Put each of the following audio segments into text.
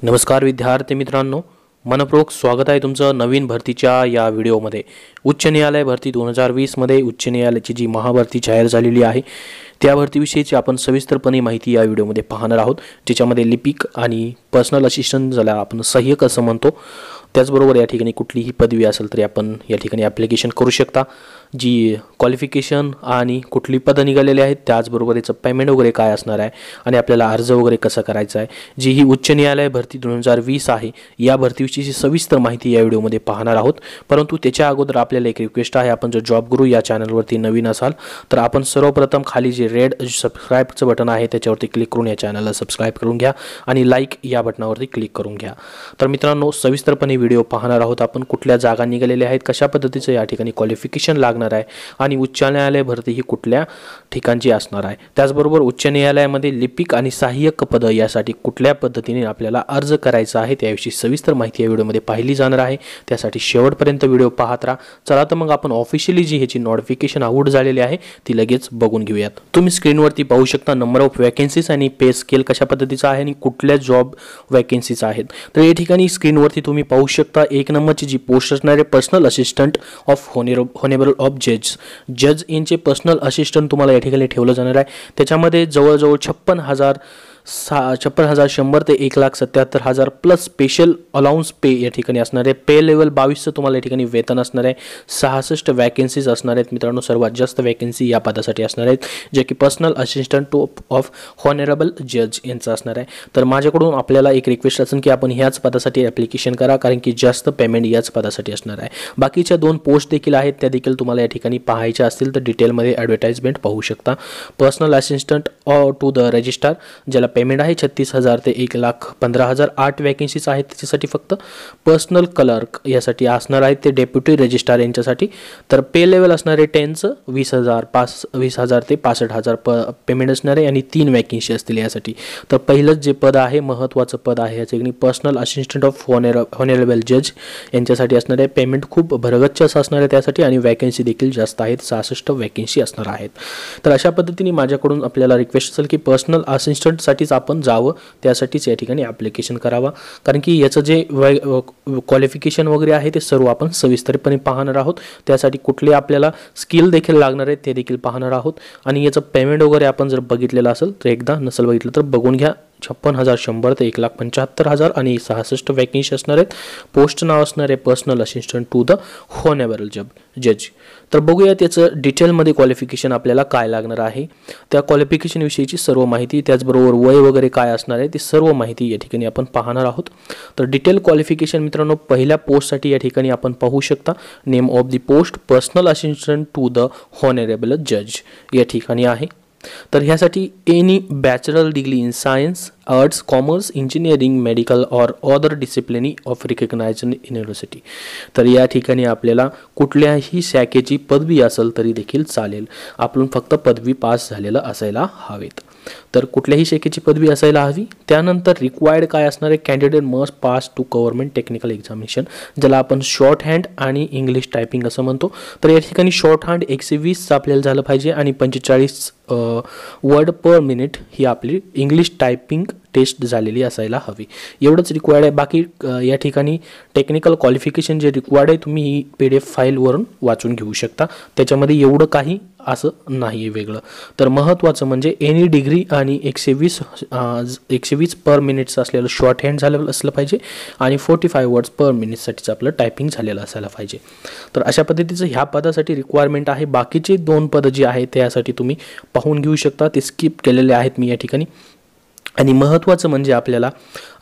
नमस्कार विद्यार्थी मित्रांनो, मनपूर्वक स्वागत आहे तुमचं नवीन भरतीच्या या व्हिडिओमध्ये। उच्च न्यायालय भरती 2020 मध्ये उच्च न्यायालयाची जी महाभरती जाहीर झालेली आहे त्या भरतीविषयीची आपण सविस्तरपणे माहिती या व्हिडिओमध्ये पाहणार आहोत, ज्याच्यामध्ये लिपिक आणि पर्सनल असिस्टंट ज्याला आपण सहाय्यक असं म्हणतो, त्याचबरोबर या ठिकाणी कुठलीही पदवी असेल तरी आपण या ठिकाणी ॲप्लिकेशन करू शकता। जी क्वालिफिकेशन आणि कुठली पद निघालेली आहेत, त्याचबरोबर याचं पेमेंट वगैरे काय असणार आहे आणि आपल्याला अर्ज वगैरे कसा करायचा आहे, जी ही उच्च न्यायालय भरती 2020 आहे या भरतीविषयीची सविस्तर माहिती या व्हिडिओमध्ये पाहणार आहोत। परंतु त्याच्या अगोदर आपल्याला एक रिक्वेस्ट आहे, आपण जर जॉब गुरु या चॅनलवरती नवीन असाल तर आपण सर्वप्रथम खाली जे रेड सबस्क्राइबचं बटन आहे त्याच्यावरती क्लिक करून या चॅनलला सबस्क्राइब करून घ्या आणि लाईक या बटनावरती क्लिक करून घ्या। तर मित्रांनो, सविस्तरपणे व्हिडिओ पाहणार आहोत आपण, कुठल्या जागा निघालेल्या आहेत, कशा पद्धतीचं या ठिकाणी क्वालिफिकेशन लागणार आहे आणि उच्च न्यायालय भरती ही कुठल्या ठिकाणची असणार आहे, त्याचबरोबर उच्च न्यायालयामध्ये लिपिक आणि सहाय्यक पद यासाठी कुठल्या पद्धतीने आपल्याला अर्ज करायचा आहे त्याविषयी सविस्तर माहिती या व्हिडिओमध्ये पाहिली जाणार आहे। त्यासाठी शेवटपर्यंत व्हिडिओ पाहत राहा। चला तर मग आपण ऑफिशियली जी ह्याची नोटिफिकेशन आउट झालेली आहे ती लगेच बघून घेऊयात। तुम्ही स्क्रीनवरती पाहू शकता नंबर ऑफ वॅकन्सीज आणि पे स्केल कशा पद्धतीचा आहे आणि कुठल्या जॉब वॅकन्सीज आहेत। तर या ठिकाणी स्क्रीनवरती तुम्ही पाहू शकता एक नंबरची जी पोस्ट असणार आहे पर्सनल असिस्टंट ऑफ होनेबल ऑफ जज यांचे पर्सनल असिस्टंट तुम्हाला या ठिकाणी ठेवलं जाणार आहे। त्याच्यामध्ये जवळजवळ 56,100 ते 1,77,000 प्लस स्पेशल अलाउन्स पे या ठिकाणी असणार आहे। पे लेवल 22चं तुम्हाला या ठिकाणी वेतन असणार आहे। 66 वॅकन्सीज असणार आहेत मित्रांनो, सर्वात जास्त वॅकन्सी या पदासाठी असणार आहेत, जे की पर्सनल असिस्टंट ऑफ हॉनरेबल जज यांचं असणार आहे। तर माझ्याकडून आपल्याला एक रिक्वेस्ट असेल की आपण ह्याच पदासाठी ॲप्लिकेशन करा, कारण की जास्त पेमेंट याच पदासाठी असणार आहे। बाकीच्या 2 पोस्ट देखील आहेत, त्या देखील तुम्हाला या ठिकाणी पाहायच्या असतील तर डिटेलमध्ये ॲडव्हर्टाइजमेंट पाहू शकता। Personal assistant to the registrar ज्याला पेमेंट आहे 36,000 ते 1,15,000, 8 वॅकन्सीज आहेत त्याच्यासाठी फक्त। पर्सनल क्लर्क यासाठी असणार आहेत ते डेप्युटी रजिस्ट्रार यांच्यासाठी, तर पे लेवल असणार आहे 10चं 20,000 ते 65,000 पेमेंट असणार आहे आणि 3 वॅकन्सी असतील यासाठी। तर पहिलंच जे पद आहे महत्त्वाचं पद आहे याचे पर्सनल असिस्टंट ऑफ हॉनरेबल जज यांच्यासाठी असणार आहे। पेमेंट खूप भरगच्च असणार आहे त्यासाठी आणि वॅकन्सी देखील जास्त आहेत, 66 वॅकन्सी असणार आहेत। तर अशा पद्धतीने माझ्याकडून आपल्याला रिक्वेस्ट असेल की पर्सनल असिस्टंटसाठीच आपण जावं, त्यासाठीच या ठिकाणी ॲप्लिकेशन करावा, कारण की याचं जे क्वालिफिकेशन वगैरे आहे ते सर्व आपण सविस्तरपणे पाहणार आहोत। त्यासाठी कुठले आपल्याला स्किल देखील लागणार आहेत ते देखील पाहणार आहोत आणि याचं पेमेंट वगैरे आपण जर बघितलेलं असेल तर एकदा नसेल बघितलं तर बघून घ्या। 56,100 ते 1,75,000 आणि 66 वॅकन्सी असणार आहेत। पोस्ट नाव असणार आहे personal assistant to the honourable जज। तर बघूया त्याचं डिटेलमध्ये क्वालिफिकेशन आपल्याला काय लागणार आहे, त्या क्वालिफिकेशन विषयीची सर्व माहिती, त्याचबरोबर वय वगैरे काय असणार आहे ती सर्व माहिती या ठिकाणी आपण पाहणार आहोत। तर डिटेल क्वालिफिकेशन मित्रांनो पहिल्या पोस्टसाठी या ठिकाणी आपण पाहू शकता name of the post personal assistant to the honourable जज या ठिकाणी आहे। तर ह्यासाठी any bachelor degree in science, arts, commerce, engineering, medical और other disciplines of recognised university. तर या ठिकाणी आपल्याला कुठल्याही शाखेची पदवी असेल तरी देखील चालेल, आपण फक्त पदवी पास झालेलं असायला हवेत। तर कुठल्याही शाखेची पदवी असायला हवी। त्यानंतर रिक्वायर्ड काय असणार आहे, candidate must pass to government technical examination ज्याला आपण शॉर्ट हँड आणि इंग्लिश टायपिंग असं म्हणतो। तर या ठिकाणी शॉर्ट हँड 120 आपल्याला झालं पाहिजे आणि 45 वर्ड पर मिनिट ही आपली इंग्लिश टायपिंग टेस्ट झालेली असायला हवी, एवढंच रिक्वायर्ड आहे। बाकी या ठिकाणी टेक्निकल क्वालिफिकेशन जे रिक्वायर्ड आहे तुम्ही ही PDF फाईलवरून वाचून घेऊ शकता, त्याच्यामध्ये एवढं काही असं नाही आहे वेगळं। तर महत्त्वाचं म्हणजे एनी डिग्री आणि 120 पर मिनिट्स असलेलं शॉर्ट हँड झालेलं असलं पाहिजे आणि 45 वर्ड्स पर मिनिटसाठीचं आपलं टायपिंग झालेलं असायला पाहिजे। तर अशा पद्धतीचं ह्या पदासाठी रिक्वायरमेंट आहे। बाकीचे 2 पद जे आहेत त्यासाठी तुम्ही पाहून घेऊ शकता, ते स्किप केलेले आहेत मी या ठिकाणी। आणि महत्त्वाचं म्हणजे आपल्याला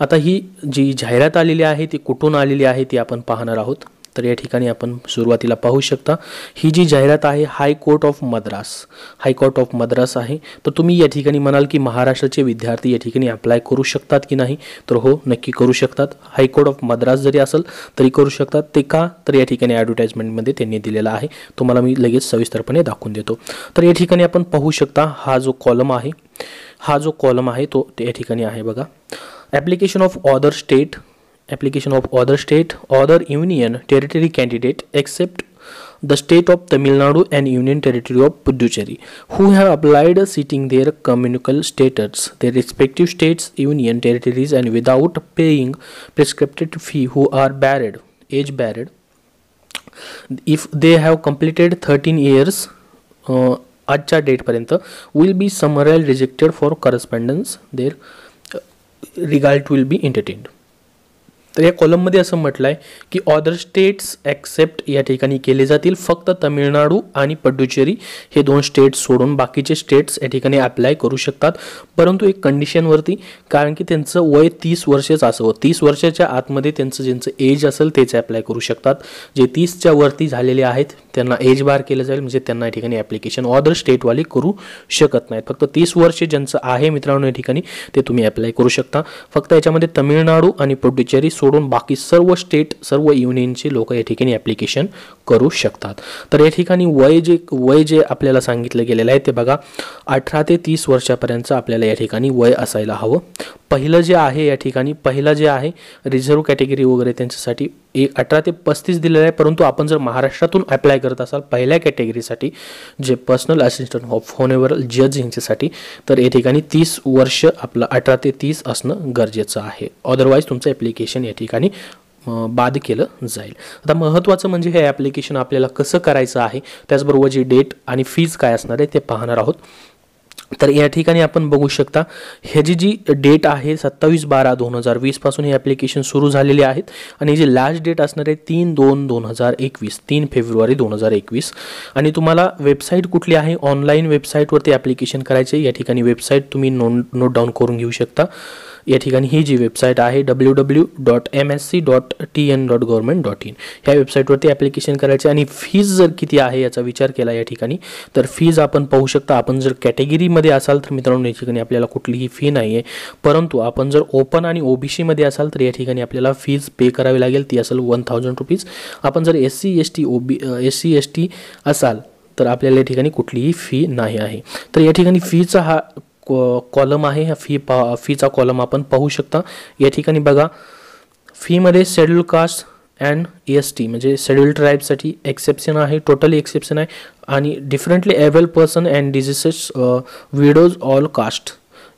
आता ही जी जाहिरात आलेली आहे ती कुठून आलेली आहे ती आपण पाहणार आहोत। तर या ठिकाणी आपण सुरुवातीला पाहू शकता ही जी जाहिरात आहे हायकोर्ट ऑफ मद्रास आहे। तर तुम्ही या ठिकाणी म्हणाल की महाराष्ट्राचे विद्यार्थी या ठिकाणी अप्लाय करू शकतात की नाही, तर हो नक्की करू शकतात। हायकोर्ट ऑफ मद्रास जरी असेल तरी करू शकतात। ते का, तर या ठिकाणी ॲडव्हर्टाइजमेंटमध्ये त्यांनी दिलेला आहे, तुम्हाला मी लगेच सविस्तरपणे दाखवून देतो। तर या ठिकाणी आपण पाहू शकता हा जो कॉलम आहे तो या ठिकाणी आहे बघा, application of other state, other union territory candidate except the state of Tamil Nadu and Union Territory of Puducherry, who have applied seating their communal status, their respective states, union territories, and without paying prescribed fee, who are barred, age barred, if they have completed 13 years आजच्या डेटपर्यंत, will be summarily rejected for correspondence, their regard will be entertained. तर या कॉलममध्ये असं म्हटलं आहे की other states accept या ठिकाणी केले जातील. फक्त तमिळनाडू आणि पुडुचेरी हे 2 स्टेट्स सोडून बाकीचे स्टेट्स या ठिकाणी अप्लाय करू शकतात, परंतु एक कंडिशनवरती, कारण की त्यांचं वय 30 वर्षाचं असावं. 30 वर्षाच्या आतमध्ये ज्यांचं एज असेल तेच अप्लाय करू शकतात. जे 30च्या वरती झालेले आहेत त्यांना एज बार केलं जाईल, म्हणजे त्यांना या ठिकाणी ॲप्लिकेशन अदर स्टेटवाले करू शकत नाहीत. फक्त 30 वर्षे ज्यांचं आहे मित्रांनो या ठिकाणी ते तुम्ही अप्लाय करू शकता. फक्त याच्यामध्ये तमिळनाडू आणि पुडुचेरी सोडून बाकी सर्व स्टेट, सर्व युनियनचे लोक या ठिकाणी ॲप्लिकेशन करू शकतात. तर या ठिकाणी वय जे आपल्याला सांगितलं गेलेलं आहे ते बघा, 18 ते 30 वर्षापर्यंत आपल्याला या ठिकाणी वय असायला हवं. पहिलं जे आहे या ठिकाणी, पहिलं जे आहे रिझर्व्ह कॅटेगरी वगैरे त्यांच्यासाठी 18 ते 35 दिलेलं आहे, परंतु आपण जर महाराष्ट्रातून अप्लाय करत असाल पहिल्या कॅटेगरीसाठी, जे पर्सनल असिस्टंट ऑफ ऑनरेबल जज यांच्यासाठी, तर या ठिकाणी 30 वर्ष आपलं 18 ते 30 असणं गरजेचं आहे. अदरवाईज तुमचं ॲप्लिकेशन या ठिकाणी बाद केलं जाईल. आता महत्त्वाचं म्हणजे हे ॲप्लिकेशन आपल्याला कसं करायचं आहे, त्याचबरोबर जी डेट आणि फीज काय असणार आहे ते पाहणार आहोत. तर या ठिकाणी आपण बघू शकता ह्याची जी डेट आहे 27/12/2020 पासून हे ॲप्लिकेशन सुरू झालेले आहेत आणि जी लास्ट डेट असणार आहे 3/2/2021, 3 फेब्रुवारी 2021. आणि तुम्हाला वेबसाईट कुठली आहे, ऑनलाईन वेबसाईटवरती ॲप्लिकेशन करायचे. या ठिकाणी वेबसाईट तुम्ही नोट डाऊन करून घेऊ शकता. या ठिकाणी ही जी वेबसाईट आहे www.msc.tn.government.in ह्या वेबसाईटवरती ॲप्लिकेशन करायचे. आणि फीज जर किती आहे याचा विचार केला या ठिकाणी, तर फीज आपण पाहू शकता. आपण जर कॅटेगरीमध्ये असाल तर मित्रांनो या ठिकाणी आपल्याला कुठलीही फी नाही आहे, परंतु आपण जर ओपन आणि OBCमध्ये असाल तर या ठिकाणी आपल्याला फीज पे करावी लागेल, ती असेल 1000 रुपीज. आपण जर SC ST असाल तर आपल्याला या ठिकाणी कुठलीही फी नाही आहे. तर या ठिकाणी फीचा हा कॉलम आहे, ह्या फीचा कॉलम आपण पाहू शकता. या ठिकाणी बघा फीमध्ये शेड्यूल कास्ट अँड ST म्हणजे शेड्यूल ट्राईबसाठी एक्सेप्शन आहे, टोटली एक्सेप्शन आहे. आणि differently able person and diseases, widows, all caste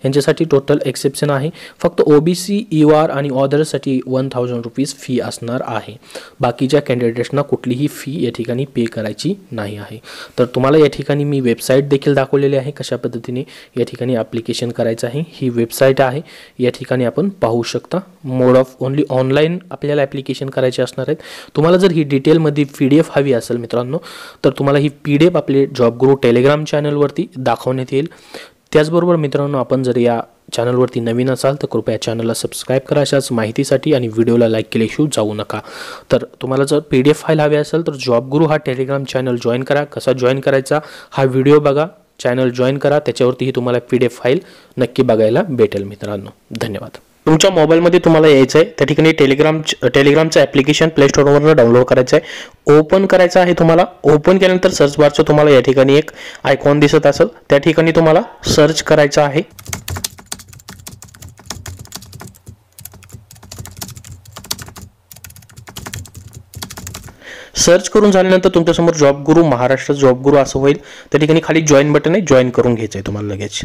यांच्यासाठी टोटल एक्सेप्शन आहे. फक्त OBC UR आणि ऑदर्ससाठी 1000 रुपीज फी असणार आहे. बाकीच्या कॅन्डिडेट्सना कुठलीही फी या ठिकाणी पे करायची नाही आहे. तर तुम्हाला या ठिकाणी मी वेबसाईट देखील दाखवलेली आहे कशा पद्धतीने या ठिकाणी ॲप्लिकेशन करायचं आहे. ही वेबसाईट आहे, या ठिकाणी आपण पाहू शकता. मोड ऑफ ओनली ऑनलाईन आपल्याला ॲप्लिकेशन करायचे असणार आहेत. तुम्हाला जर ही डिटेलमध्ये PDF हवी असेल मित्रांनो तर तुम्हाला ही PDF आपले जॉब गुरु टेलिग्राम चॅनलवरती दाखवण्यात येईल. त्याचबरोबर मित्रांनो आपण जर या चॅनलवरती नवीन असाल तर कृपया चॅनलला सबस्क्राईब करा अशाच माहितीसाठी, आणि व्हिडिओला लाईक केल्याशिवाय जाऊ नका. तर तुम्हाला जर PDF फाईल हवी असेल तर जॉब गुरु हा टेलिग्राम चॅनल जॉईन करा. कसा जॉईन करायचा हा व्हिडिओ बघा, चॅनल जॉईन करा, त्याच्यावरतीही तुम्हाला PDF फाईल नक्की बघायला भेटेल मित्रांनो. धन्यवाद. तुमच्या मोबाईलमध्ये तुम्हाला यायचं आहे त्या ठिकाणी टेलिग्रामचं ॲप्लिकेशन प्ले स्टोअरवरून डाउनलोड करायचं आहे. ओपन करायचं आहे तुम्हाला. ओपन केल्यानंतर सर्च बारचं तुम्हाला या ठिकाणी एक आयकॉन दिसत असेल, त्या ठिकाणी तुम्हाला सर्च करायचं आहे. सर्च करून झाल्यानंतर तुमच्यासमोर जॉब गुरु महाराष्ट्र जॉब गुरु असं होईल. त्या ठिकाणी खाली जॉईन बटन आहे, जॉईन करून घ्यायचं आहे तुम्हाला लगेच.